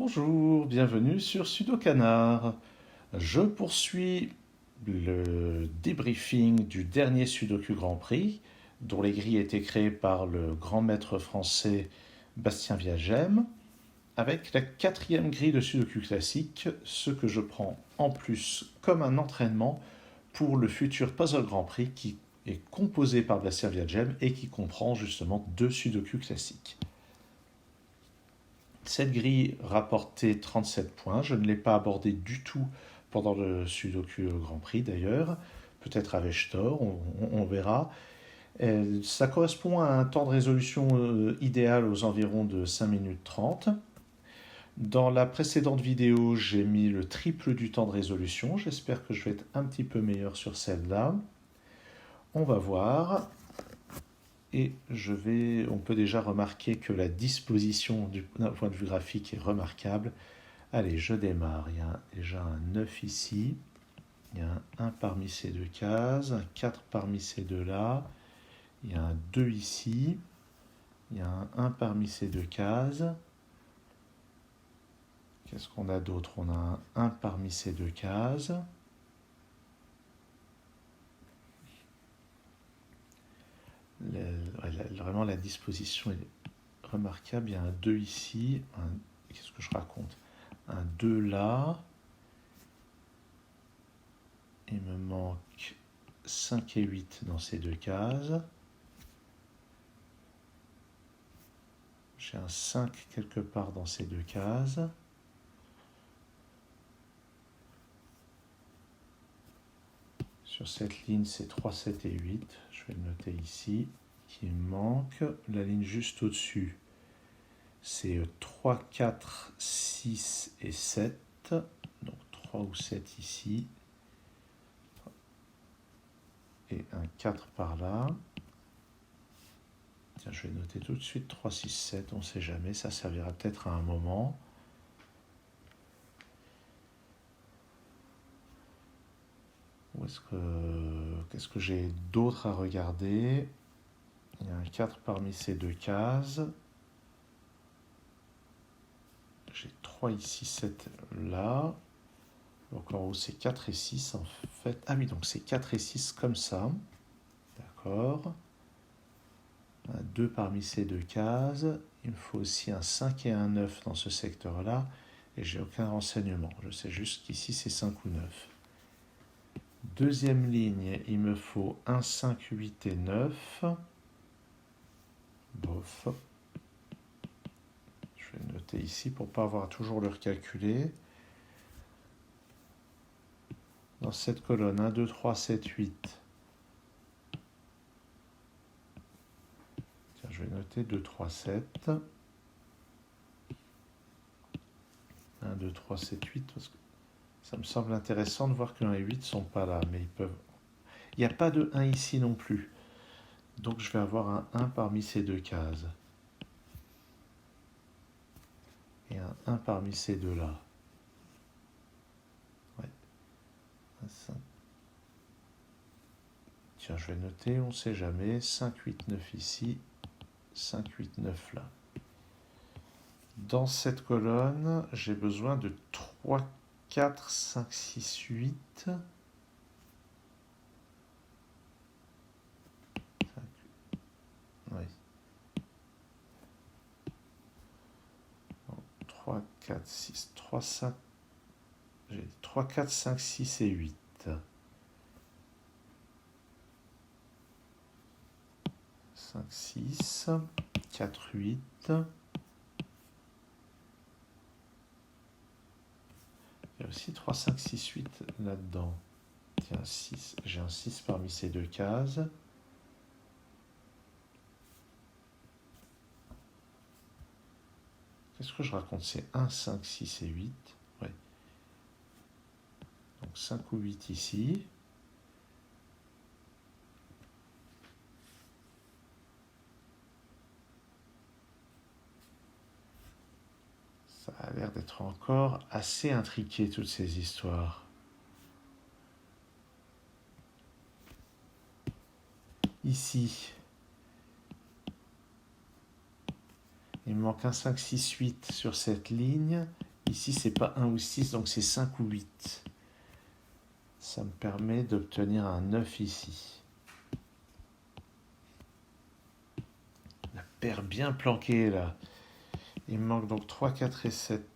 Bonjour, bienvenue sur Sudokanar. Je poursuis le débriefing du dernier Sudoku Grand Prix, dont les grilles étaient créées par le grand maître français Bastien Viagem, avec la quatrième grille de Sudoku classique, ce que je prends en plus comme un entraînement pour le futur Puzzle Grand Prix qui est composé par Bastien Viagem et qui comprend justement deux Sudoku classiques. Cette grille rapportait 37 points. Je ne l'ai pas abordée du tout pendant le Sudoku Grand Prix d'ailleurs. Peut-être avec Shtor, on verra. Ça correspond à un temps de résolution idéal aux environs de 5 minutes 30. Dans la précédente vidéo, j'ai mis le triple du temps de résolution. J'espère que je vais être un petit peu meilleur sur celle-là. On va voir. Et on peut déjà remarquer que la disposition d'un point de vue graphique est remarquable. Allez, je démarre. Il y a déjà un 9 ici. Il y a un 1 parmi ces deux cases, un 4 parmi ces deux-là. Il y a un 2 ici. Il y a un 1 parmi ces deux cases. Qu'est-ce qu'on a d'autre? On a un 1 parmi ces deux cases. Vraiment, la disposition est remarquable. Il y a un 2 ici. Qu'est-ce que je raconte? Un 2 là. Il me manque 5 et 8 dans ces deux cases. J'ai un 5 quelque part dans ces deux cases. Sur cette ligne, c'est 3, 7 et 8. Je vais le noter ici. Qui me manque. La ligne juste au-dessus, c'est 3, 4, 6 et 7. Donc 3 ou 7 ici. Et un 4 par là. Tiens, je vais noter tout de suite 3, 6, 7. On ne sait jamais. Ça servira peut-être à un moment. Qu'est-ce que j'ai d'autre à regarder? Il y a un 4 parmi ces deux cases. J'ai 3 ici, 7 là. Donc en haut, c'est 4 et 6 en fait. Ah oui, donc c'est 4 et 6 comme ça. D'accord. Un 2 parmi ces deux cases. Il me faut aussi un 5 et un 9 dans ce secteur-là. Et j'ai aucun renseignement. Je sais juste qu'ici, c'est 5 ou 9. Deuxième ligne, il me faut 1, 5, 8 et 9. Bof. Je vais noter ici pour ne pas avoir toujours le recalculer. Dans cette colonne, 1, 2, 3, 7, 8. Tiens, je vais noter 2, 3, 7. 1, 2, 3, 7, 8. Parce que ça me semble intéressant de voir que 1 et 8 ne sont pas là. Mais ils peuvent... Il n'y a pas de 1 ici non plus. Donc je vais avoir un 1 parmi ces deux cases. Et un 1 parmi ces deux-là. Ouais. Tiens, je vais noter, on ne sait jamais. 5, 8, 9 ici. 5, 8, 9 là. Dans cette colonne, j'ai besoin de 3, 4, 5, 6, 8. 3, 4, 6, 3, 5. J'ai 3, 4, 5, 6 et 8. 5, 6, 4, 8. Il y a aussi 3, 5, 6, 8 là-dedans. Tiens, 6. J'ai un 6 parmi ces deux cases. Qu'est-ce que je raconte? C'est 1, 5, 6 et 8. Ouais. Donc 5 ou 8 ici. Ça a l'air d'être encore assez intriqué, toutes ces histoires. Ici, il me manque un 5, 6, 8 sur cette ligne Ici, c'est pas 1 ou 6, donc c'est 5 ou 8. Ça me permet d'obtenir un 9 ici. La paire bien planquée, là. Il me manque donc 3, 4 et 7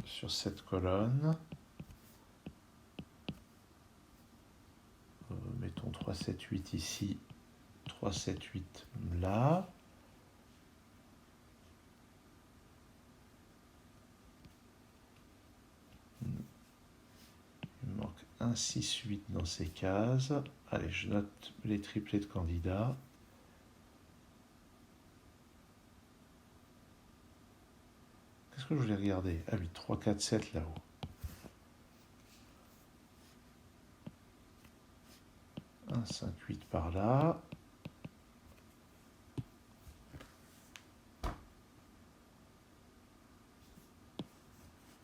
sur cette colonne. Mettons 3, 7, 8 ici. 3, 7, 8 là. Il me manque 1, 6, 8 dans ces cases. Allez, je note les triplés de candidats. Qu'est-ce que je voulais regarder? Ah oui, 3, 4, 7 là-haut. Un 5, 8 par là.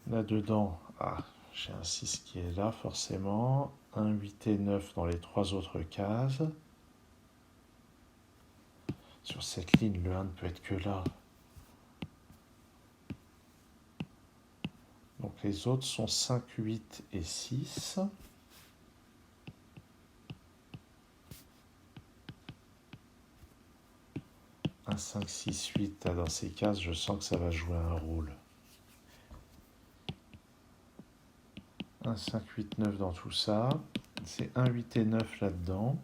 Là-dedans, j'ai un 6 qui est là forcément. 1, 8 et 9 dans les 3 autres cases. Sur cette ligne, le 1 ne peut être que là. Donc les autres sont 5, 8 et 6. Un 5, 6, 8, là, dans ces cases, je sens que ça va jouer un rôle. 1, 5, 8, 9 dans tout ça. C'est 1, 8 et 9 là-dedans.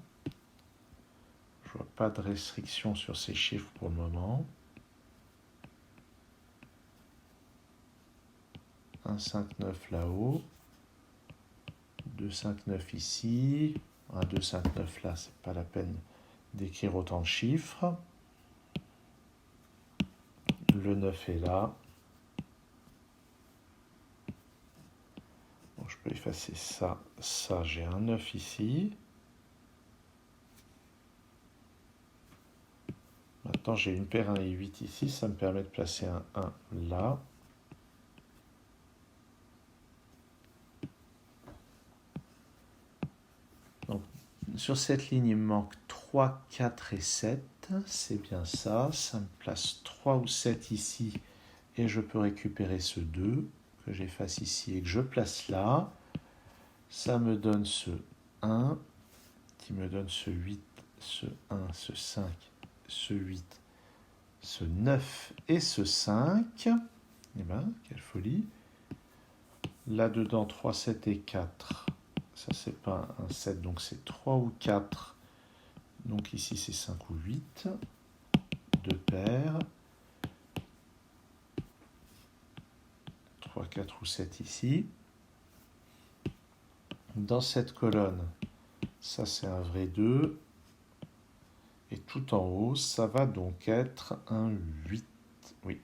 Je vois pas de restriction sur ces chiffres pour le moment. 1, 5, 9 là-haut. 2, 5, 9 ici. 1, 2, 5, 9 là, c'est pas la peine d'écrire autant de chiffres. Le 9 est là. Bon, je peux effacer ça. Ça, j'ai un 9 ici. Maintenant, j'ai une paire 1 et 8 ici. Ça me permet de placer un 1 là. Donc, sur cette ligne, il me manque 3, 4 et 7. C'est bien ça. Ça me place 3 ou 7 ici. Et je peux récupérer ce 2 que j'efface ici et que je place là. Ça me donne ce 1 qui me donne ce 8, ce 1, ce 5, ce 8, ce 9 et ce 5. Eh bien, quelle folie. Là-dedans, 3, 7 et 4. Ça, c'est pas un 7, donc c'est 3 ou 4. Donc ici, c'est 5 ou 8. 2 paires. 3, 4 ou 7 ici. Dans cette colonne, ça c'est un vrai 2. Et tout en haut, ça va donc être un 8. Oui.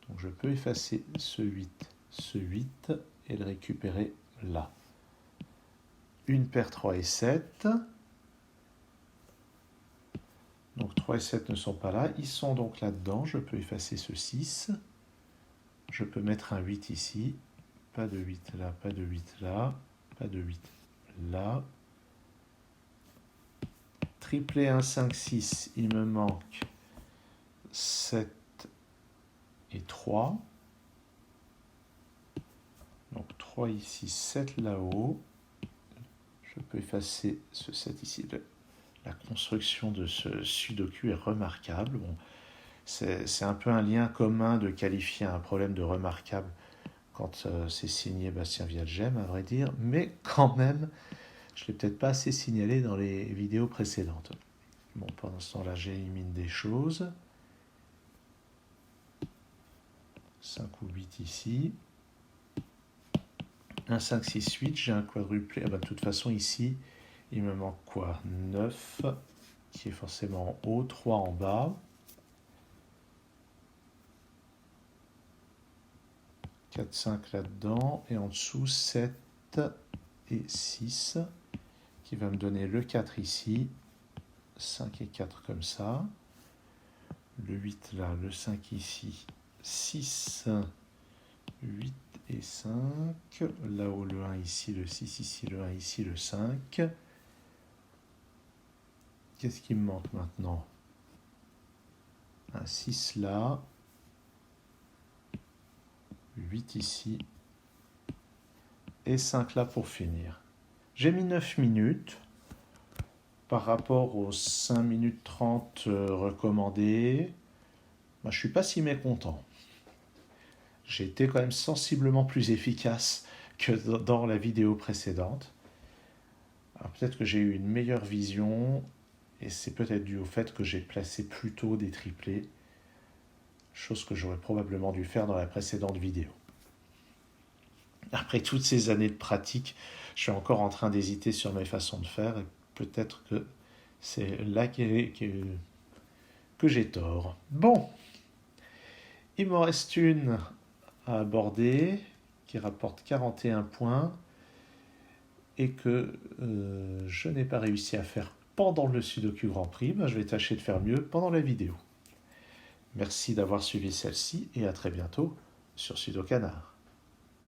Donc je peux effacer ce 8 et le récupérer là. Une paire 3 et 7. Donc 3 et 7 ne sont pas là. Ils sont donc là-dedans. Je peux effacer ce 6. Je peux mettre un 8 ici. Pas de 8 là, pas de 8 là, pas de 8 là. Triplé 1, 5, 6, il me manque 7 et 3. Donc 3 ici, 7 là-haut. Je peux effacer ce 7 ici. La construction de ce sudoku est remarquable. Bon, c'est un peu un lien commun de qualifier un problème de remarquable quand c'est signé Bastien Vialgem, à vrai dire, mais quand même, je ne l'ai peut-être pas assez signalé dans les vidéos précédentes. Bon, pendant ce temps-là, j'élimine des choses. 5 ou 8 ici. 1, 5, 6, 8, j'ai un quadruplé. Ah ben, de toute façon, ici, il me manque quoi? 9, qui est forcément en haut, 3 en bas. 4, 5 là-dedans, et en dessous 7 et 6, qui va me donner le 4 ici, 5 et 4 comme ça, le 8 là, le 5 ici, 6, 8 et 5, là-haut le 1 ici, le 6 ici, le 1 ici, le 5. Qu'est-ce qui me manque maintenant? Un 6 là, 8 ici et 5 là pour finir. J'ai mis 9 minutes par rapport aux 5 minutes 30 recommandées. Ben, je ne suis pas si mécontent. J'ai été quand même sensiblement plus efficace que dans la vidéo précédente. Alors peut-être que j'ai eu une meilleure vision et c'est peut-être dû au fait que j'ai placé plus tôt des triplés, chose que j'aurais probablement dû faire dans la précédente vidéo. Après toutes ces années de pratique, je suis encore en train d'hésiter sur mes façons de faire et peut-être que c'est là que j'ai tort. Bon, il m'en reste une à aborder qui rapporte 41 points et que je n'ai pas réussi à faire pendant le Sudoku Grand Prix. Ben, je vais tâcher de faire mieux pendant la vidéo. Merci d'avoir suivi celle-ci et à très bientôt sur Sudocanard.